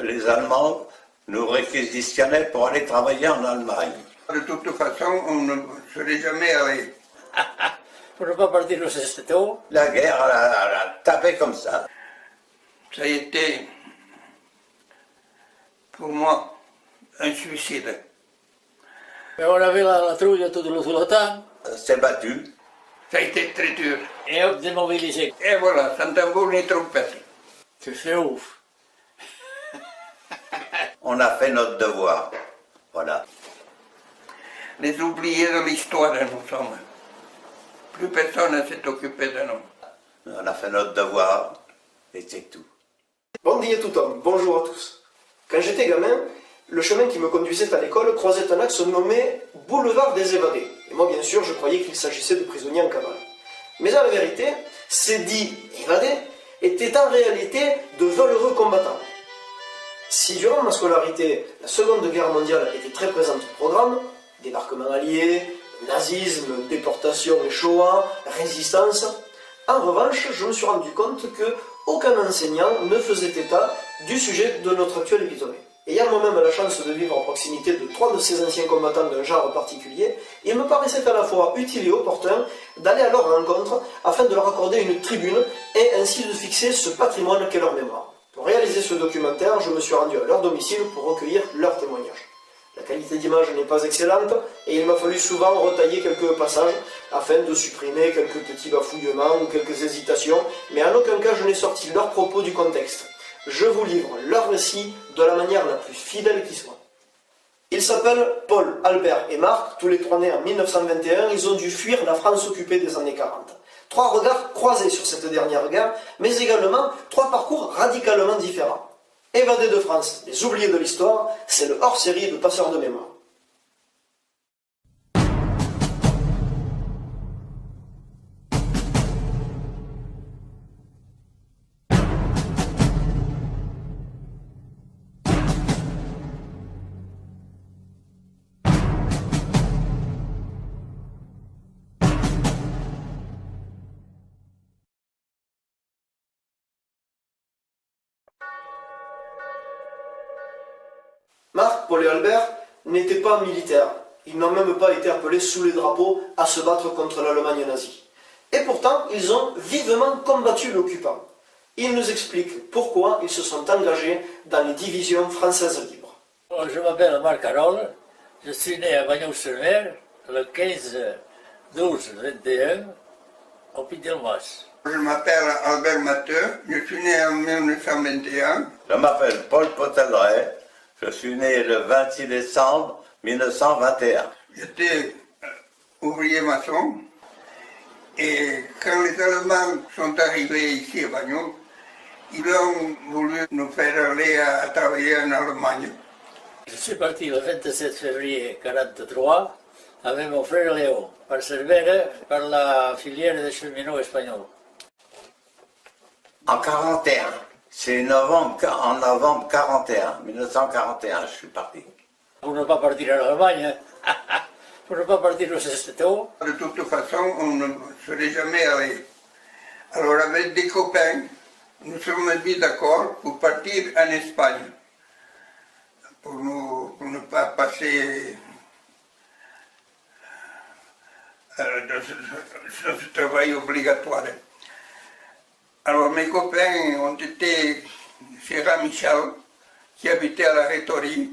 les Allemands nous réquisitionnaient pour aller travailler en Allemagne. De toute façon, on ne serait jamais allé. Pour ne pas partir aux États-Unis. La guerre, elle a tapé comme ça. Ça a été, pour moi, un suicide. Mais on avait la trouille tout le temps. S'est battu. Ça a été très dur. Et on démobilisé. Et voilà, sans tambour ni trompette. C'est ouf. On a fait notre devoir. Voilà. Les oubliés de l'histoire, nous sommes. Plus personne ne s'est occupé de nous. On a fait notre devoir et c'est tout. Bon dia tout homme, bonjour à tous. Quand j'étais gamin, le chemin qui me conduisait à l'école croisait un axe nommé Boulevard des Évadés. Et moi, bien sûr, je croyais qu'il s'agissait de prisonniers en cavale. Mais en la vérité, ces dits évadés étaient en réalité de valeureux combattants. Si durant ma scolarité, la Seconde Guerre mondiale était très présente au programme, débarquement allié, nazisme, déportation et Shoah, résistance, en revanche, je me suis rendu compte que aucun enseignant ne faisait état du sujet de notre actuel épisode. Ayant moi-même la chance de vivre en proximité de 3 de ces anciens combattants d'un genre particulier, il me paraissait à la fois utile et opportun d'aller à leur rencontre afin de leur accorder une tribune et ainsi de fixer ce patrimoine qu'est leur mémoire. Pour réaliser ce documentaire, je me suis rendu à leur domicile pour recueillir leurs témoignages. La qualité d'image n'est pas excellente et il m'a fallu souvent retailler quelques passages afin de supprimer quelques petits bafouillements ou quelques hésitations, mais en aucun cas je n'ai sorti leurs propos du contexte. Je vous livre leur récit de la manière la plus fidèle qui soit. Ils s'appellent Paul, Albert et Marc, tous les trois nés en 1921, ils ont dû fuir la France occupée des années 40. 3 regards croisés sur cette dernière guerre, mais également 3 parcours radicalement différents. Évadés de France, les oubliés de l'histoire, c'est le hors-série de Passeurs de mémoire. Marc, Paul et Albert n'étaient pas militaires. Ils n'ont même pas été appelés sous les drapeaux à se battre contre l'Allemagne nazie. Et pourtant, ils ont vivement combattu l'occupant. Ils nous expliquent pourquoi ils se sont engagés dans les divisions françaises libres. Je m'appelle Marc Carole, je suis né à Bagnols-sur-Mer le 15-12-21 au Pied-de-Mas. Je m'appelle Albert Matteux, je suis né en 1921. Je m'appelle Paul Potelray. Je suis né le 26 décembre 1921. J'étais ouvrier maçon et quand les Allemands sont arrivés ici à Bagnols, ils ont voulu nous faire aller à travailler en Allemagne. Je suis parti le 27 février 1943 avec mon frère Léo, par Cervera, par la filière des cheminots espagnols. En 41. C'est en novembre 41, 1941, je suis parti. Pour ne pas partir en Allemagne, pour ne pas partir aux États-Unis. De toute façon, on ne serait jamais allé. Alors avec des copains, nous sommes mis d'accord pour partir en Espagne, pour ne pas passer dans ce travail obligatoire. Alors mes copains ont été chez Michel, qui habitait à la Rétorie,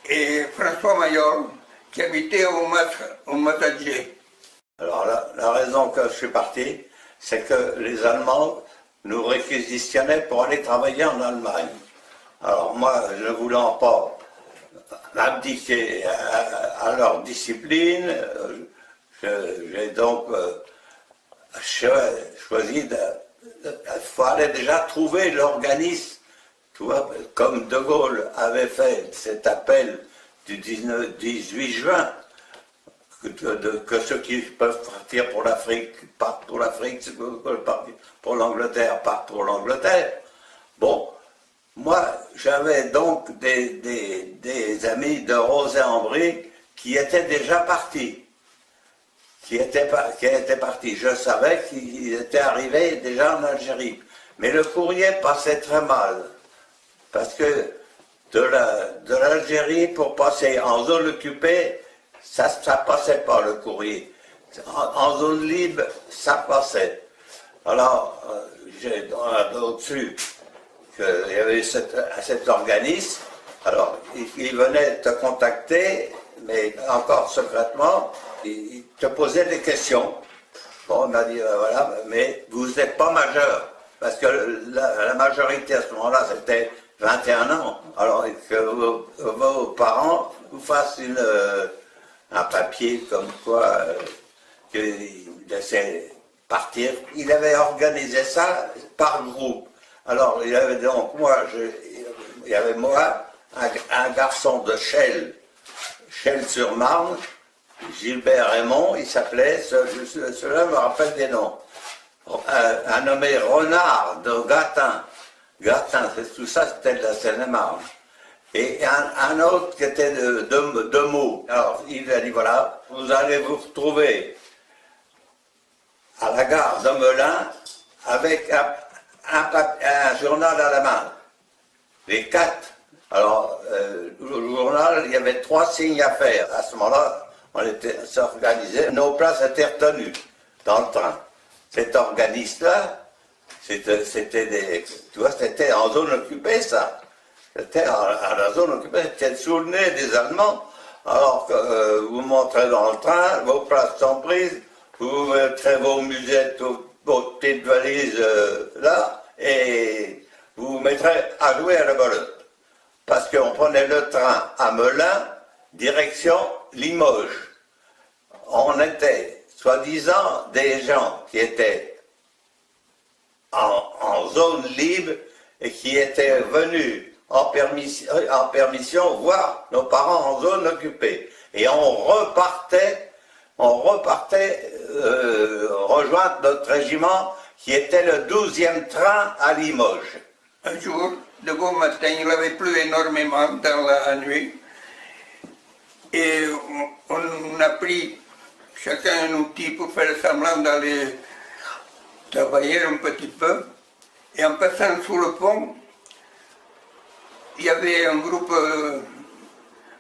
et François Mayor, qui habitait au Matadier. Alors la raison que je suis parti, c'est que les Allemands nous réquisitionnaient pour aller travailler en Allemagne. Alors moi, je ne voulant pas abdiquer à leur discipline, j'ai donc choisi il fallait déjà trouver l'organisme, tu vois, comme De Gaulle avait fait cet appel du 18 juin, que ceux qui peuvent partir pour l'Afrique partent pour l'Afrique, ceux qui peuvent partir pour l'Angleterre partent pour l'Angleterre. Bon, moi j'avais donc des amis de Rozay-en-Brie qui étaient déjà partis. Qui était parti. Je savais qu'ils étaient arrivés déjà en Algérie. Mais le courrier passait très mal. Parce que de l'Algérie, pour passer en zone occupée, ça passait pas le courrier. En zone libre, ça passait. Alors, j'ai au-dessus qu'il y avait cet organisme. Alors, il venait te contacter, mais encore secrètement, il te posait des questions. Bon, on m'a dit, voilà, mais vous n'êtes pas majeur. Parce que la majorité à ce moment-là, c'était 21 ans. Alors que vos parents vous fassent un papier comme quoi qu'ils laissaient partir. Il avait organisé ça par groupe. Alors il y avait donc il y avait moi, un garçon de Chelles-sur-Marne, Gilbert Raymond, il s'appelait, cela me rappelle des noms. Un nommé Renard de Gattin. Gattin, tout ça c'était de la Seine-et-Marne. Et un autre qui était de Meaux. Alors il a dit voilà, vous allez vous retrouver à la gare de Melun avec un journal à la main. Les 4. Alors, le journal, il y avait 3 signes à faire. À ce moment-là, on s'organisait. Nos places étaient retenues dans le train. Cet organisme-là, c'était en zone occupée, ça. C'était à la zone occupée, c'était sous le nez des Allemands. Alors que vous montrez dans le train, vos places sont prises, vous mettrez vos musettes, vos petites valises là, et vous vous mettrez à jouer à la belote. Parce qu'on prenait le train à Melun, direction Limoges. On était, soi-disant, des gens qui étaient en zone libre et qui étaient venus en permission voir nos parents en zone occupée. Et on repartait rejoindre notre régiment qui était le 12e train à Limoges. Un jour, de beau matin, il avait plu énormément dans la nuit. Et on a pris chacun un outil pour faire semblant d'aller travailler un petit peu. Et en passant sous le pont, il y avait un groupe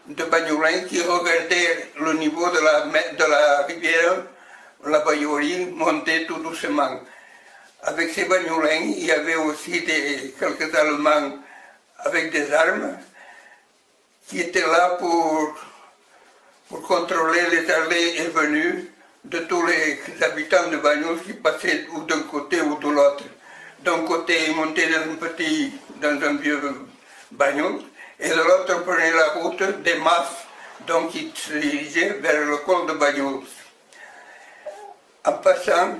de bagnolins qui regardaient le niveau de la rivière, la Baïorie, monter tout doucement. Avec ces bagnolins, il y avait aussi quelques Allemands avec des armes qui étaient là pour contrôler les allées et venues de tous les habitants de Bagnols qui passaient ou d'un côté ou de l'autre. D'un côté, ils montaient dans un vieux Bagnol, et de l'autre, on prenait la route des Masses, donc ils se dirigeaient vers le col de Bagnols. En passant,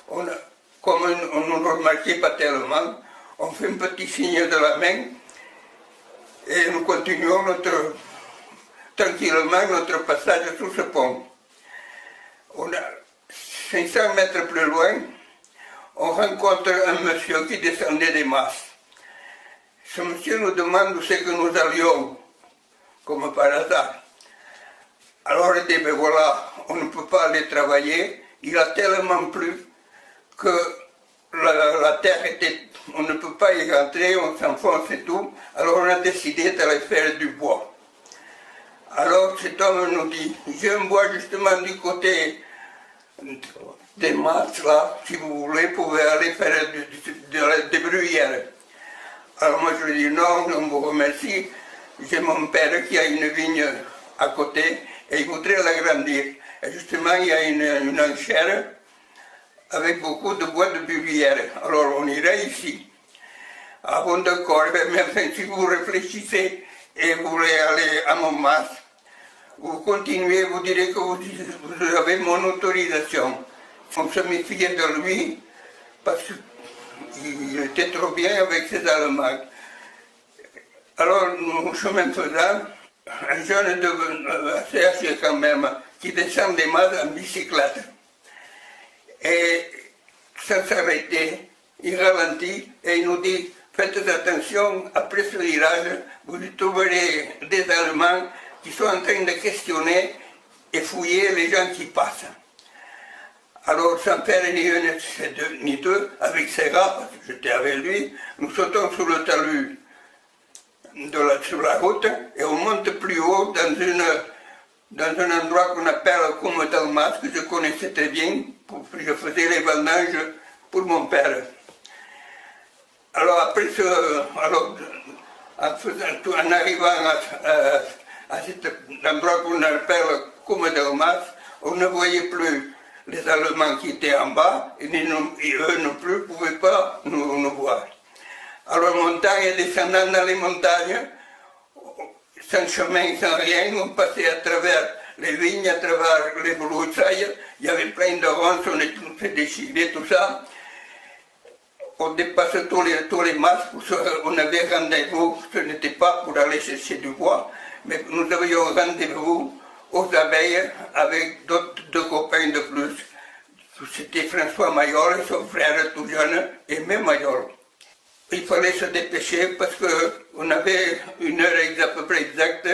comme on ne remarquait pas tellement, on fait un petit signe de la main et nous continuons tranquillement notre passage sous ce pont. On a 500 mètres plus loin, on rencontre un monsieur qui descendait des Masses. Ce monsieur nous demande où c'est que nous allions, comme par hasard. Alors il dit, ben voilà, on ne peut pas aller travailler, il a tellement plu que la terre était, on ne peut pas y rentrer, on s'enfonce et tout, alors on a décidé d'aller faire du bois. Alors cet homme nous dit, j'ai un bois justement du côté des Masses là, si vous voulez, vous pouvez aller faire des bruyères. Alors moi je lui dis non, on vous remercie, j'ai mon père qui a une vigne à côté et il voudrait l'agrandir. Et justement il y a une enchère avec beaucoup de bois de bruyère. Alors on irait ici. Ah bon d'accord, mais enfin, si vous réfléchissez et vous voulez aller à Montmartre, vous continuez, vous direz que vous avez mon autorisation. On se méfiait de lui parce qu'il était trop bien avec ses Allemands. Alors, chemin faisant, un jeune assez âgé quand même, qui descend des Masses en bicyclette. Et sans s'arrêter, il ralentit et il nous dit, faites attention, après ce virage, vous trouverez des Allemands qui sont en train de questionner et fouiller les gens qui passent. Alors, sans faire ni un ni deux, avec ses gars, parce que j'étais avec lui, nous sautons sur le talus sur la route et on monte plus haut dans un endroit qu'on appelle Coma del Mas, que je connaissais très bien, je faisais les vendanges pour mon père. Alors après en arrivant à cet endroit qu'on appelle Coma del Mas, on ne voyait plus les Allemands qui étaient en bas, et eux non plus ne pouvaient pas nous voir. Alors montant et descendant dans les montagnes, sans chemin, sans rien, on passait à travers les vignes, à travers les broussailles, il y avait plein de ronces, on s'est déchiré, tout ça. On dépassait tous les masques, on avait rendez-vous, ce n'était pas pour aller chercher du bois, mais nous avions rendez-vous aux abeilles avec deux copains de plus. C'était François Mayol, son frère tout jeune, et même Mayol. Il fallait se dépêcher parce qu'on avait une heure à peu près exacte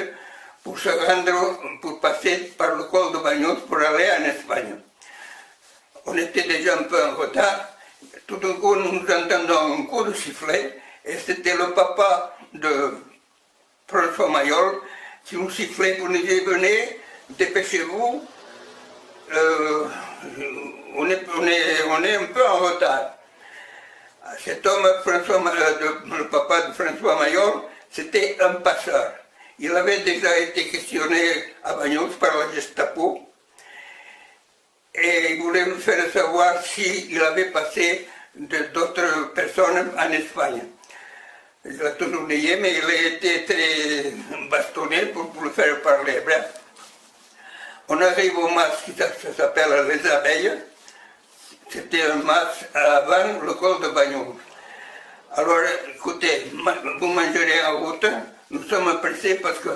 pour se rendre, pour passer par le col de Bagnols pour aller en Espagne. On était déjà un peu en retard. Tout d'un coup, nous entendons un coup de sifflet et c'était le papa de François Mayol qui nous sifflait pour nous dire « Venez, dépêchez-vous, on est un peu en retard ». Cet homme, le papa de François Mayol, c'était un passeur. Il avait déjà été questionné à Bagnols par la Gestapo et il voulait nous faire savoir s'il avait passé d'autres personnes en Espagne. Il l'a toujours nié, mais il a été très bastonné pour le faire parler. Bref, on arrive au mas qui s'appelle Les Abeilles. C'était un mas avant le col de Bagnols. Alors, écoutez, vous mangerez en route, nous sommes pressés parce que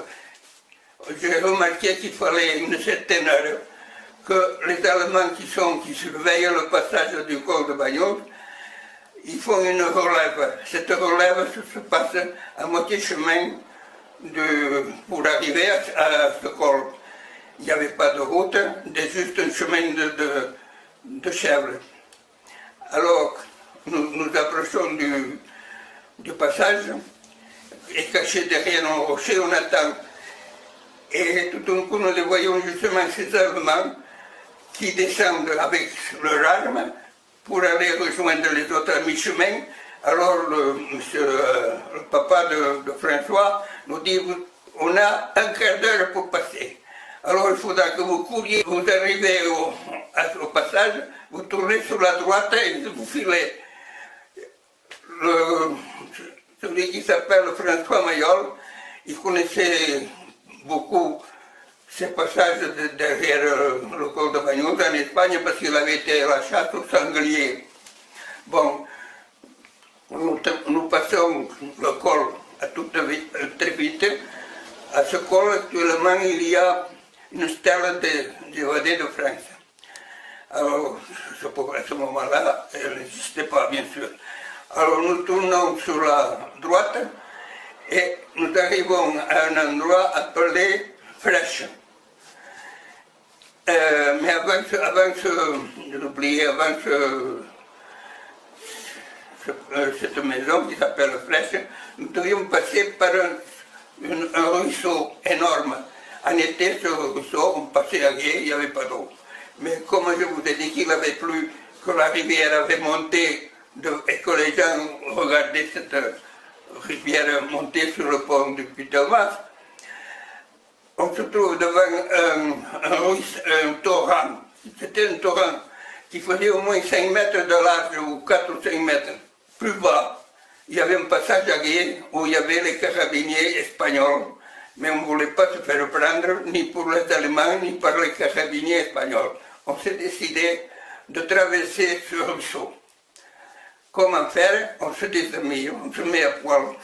j'ai remarqué qu'il fallait une certaine heure que les Allemands qui surveillent le passage du col de Bagnols, ils font une relève. Cette relève se passe à moitié chemin pour arriver à ce col. Il n'y avait pas de route, juste un chemin de chèvres. Alors, nous approchons du passage, et caché derrière un rocher, on attend. Et tout d'un coup, nous les voyons justement ces Allemands qui descendent avec leurs armes pour aller rejoindre les autres à mi-chemin. Alors, le papa de François nous dit « On a un quart d'heure pour passer. Alors, il faudra que vous couriez, vous arrivez au passage, vous tournez sur la droite et vous filez. » Celui qui s'appelle François Mayol, il connaissait beaucoup ces passages derrière le col de Bagnols en Espagne parce qu'il avait été à la chasse aux sangliers. Bon, nous passons le col très vite. À ce col, actuellement, il y a une stèle d'évadés de France. Alors, à ce moment-là, elle n'existait pas, bien sûr. Alors, nous tournons sur la droite et nous arrivons à un endroit appelé Flèche. Mais avant cette maison qui s'appelle Flèche, nous devions passer par un ruisseau énorme. En été, ce ruisseau, on passait à gué, il n'y avait pas d'eau. Mais comme je vous ai dit qu'il avait plu, que la rivière avait monté et que les gens regardaient cette rivière monter sur le pont du Puy-de-Mas, on se trouve devant un torrent. C'était un torrent qui faisait au moins 5 mètres de large ou 4 ou 5 mètres. Plus bas, il y avait un passage à gué où il y avait les carabiniers espagnols, mais on ne voulait pas se faire prendre ni pour les Allemands ni par les carabiniers espagnols. On s'est décidé de traverser ce ruisseau. Comment faire? On se déshabille, on se met à poil.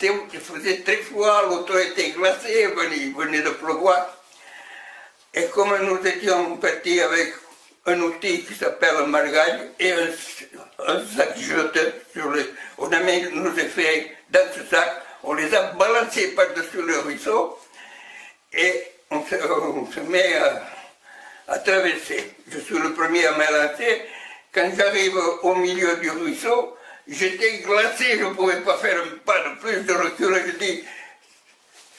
Il faisait très froid, l'auto était glacé, il venait de pleuvoir. Et comme nous étions partis avec un outil qui s'appelle un margaille et un sac jeté, on a mis nos effets dans ce sac, on les a balancés par-dessus le ruisseau et on se met à traverser. Je suis le premier à me lancer. Quand j'arrive au milieu du ruisseau, j'étais glacé, je ne pouvais pas faire un pas de plus de recul. Je dis,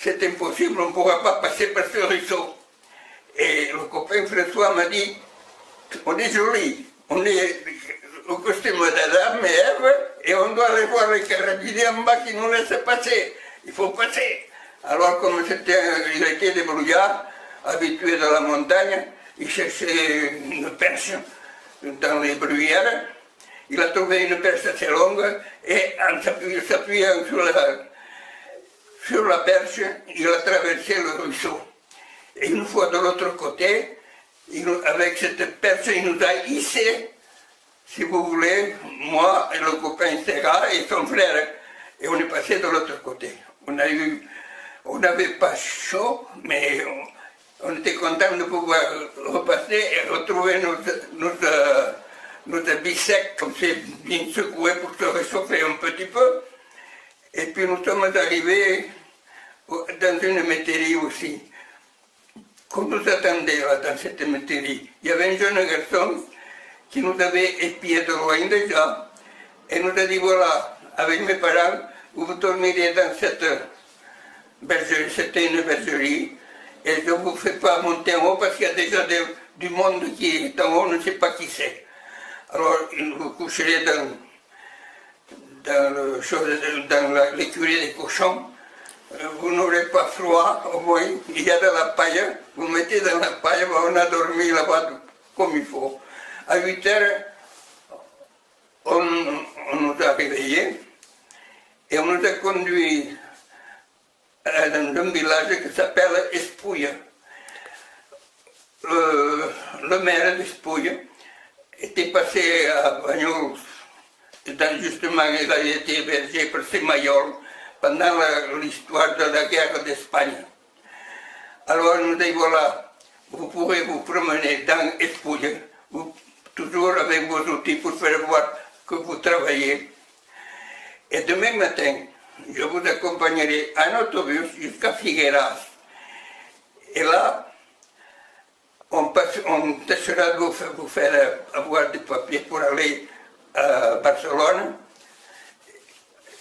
c'est impossible, on ne pourra pas passer par ce ruisseau. Et le copain François m'a dit, on est joli, on est au costume d'Adam et Ève, et on doit aller voir les carabiniers en bas qui nous laissent passer. Il faut passer. Alors comme il était débrouillard, habitué de la montagne, il cherchait une perche dans les bruyères. Il a trouvé une perche assez longue et en s'appuyant sur la perche, il a traversé le ruisseau. Et une fois de l'autre côté, avec cette perche, il nous a hissés, si vous voulez, moi et le copain Serra et son frère. Et on est passé de l'autre côté. On n'avait pas chaud, mais on était content de pouvoir repasser et retrouver nos habits secs, comme c'est bien secoué pour se réchauffer un petit peu. Et puis nous sommes arrivés dans une métairie aussi. Qu'on nous attendait là, dans cette métairie. Il y avait un jeune garçon qui nous avait espié de loin déjà et nous a dit voilà, avec mes parents, vous dormirez dans cette bergerie, c'était une bergerie, et je ne vous fais pas monter en haut parce qu'il y a déjà du monde qui est en haut, on ne sait pas qui c'est. Alors, vous coucherez dans l'écurie des cochons, vous n'aurez pas froid, au moins, il y a de la paille, vous mettez dans la paille, on a dormi là-bas comme il faut. À 8 heures, on nous a réveillés et on nous a conduits dans un village qui s'appelle Espouille. Le maire d'Espouille était passé à Bagnols, justement il a été hébergé par ses maillots pendant l'histoire de la guerre d'Espagne. Alors il nous dit voilà, vous pourrez vous promener dans Espouille, toujours avec vos outils pour faire voir que vous travaillez. Et demain matin, je vous accompagnerai en autobus jusqu'à Figueras. Et là, on tâchera de vous faire avoir des papiers pour aller à Barcelone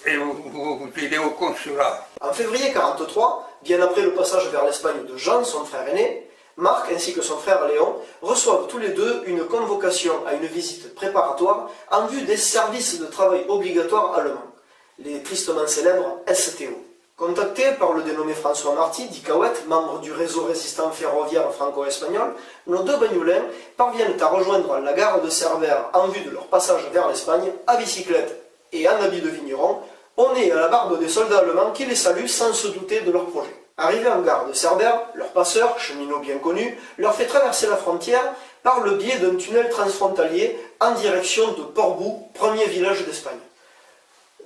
et vous irez au consulat. En février 1943, bien après le passage vers l'Espagne de Jean, son frère aîné, Marc ainsi que son frère Léon reçoivent tous les deux une convocation à une visite préparatoire en vue des services de travail obligatoires allemands, les tristement célèbres STO. Contactés par le dénommé François Marty, dit Cahouette, membre du réseau résistant ferroviaire franco-espagnol, nos deux bagnoulins parviennent à rejoindre la gare de Cerbère en vue de leur passage vers l'Espagne à bicyclette et en habit de vigneron, au nez et à la barbe des soldats allemands qui les saluent sans se douter de leur projet. Arrivés en gare de Cerbère, leur passeur, cheminot bien connu, leur fait traverser la frontière par le biais d'un tunnel transfrontalier en direction de Portbou, premier village d'Espagne.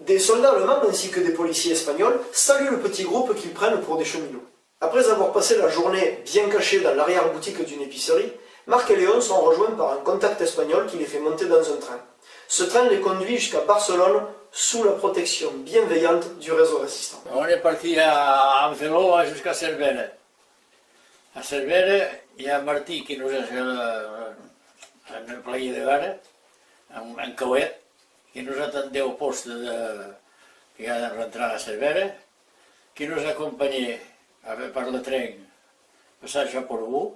Des soldats allemands ainsi que des policiers espagnols saluent le petit groupe qu'ils prennent pour des cheminots. Après avoir passé la journée bien cachés dans l'arrière-boutique d'une épicerie, Marc et Léon sont rejoints par un contact espagnol qui les fait monter dans un train. Ce train les conduit jusqu'à Barcelone sous la protection bienveillante du réseau résistant. On est parti en vélo jusqu'à Cervera. À Cervera, il y a Martí qui nous a fait un player de gare, un Cahouette, qui nous attendait au poste qui a de rentrer à Cervera, qui nous accompagnait par le train, passage à Portbou.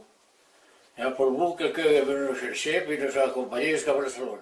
Et à Portbou, quelqu'un est venu nous chercher, puis nous a accompagnés jusqu'à Barcelone.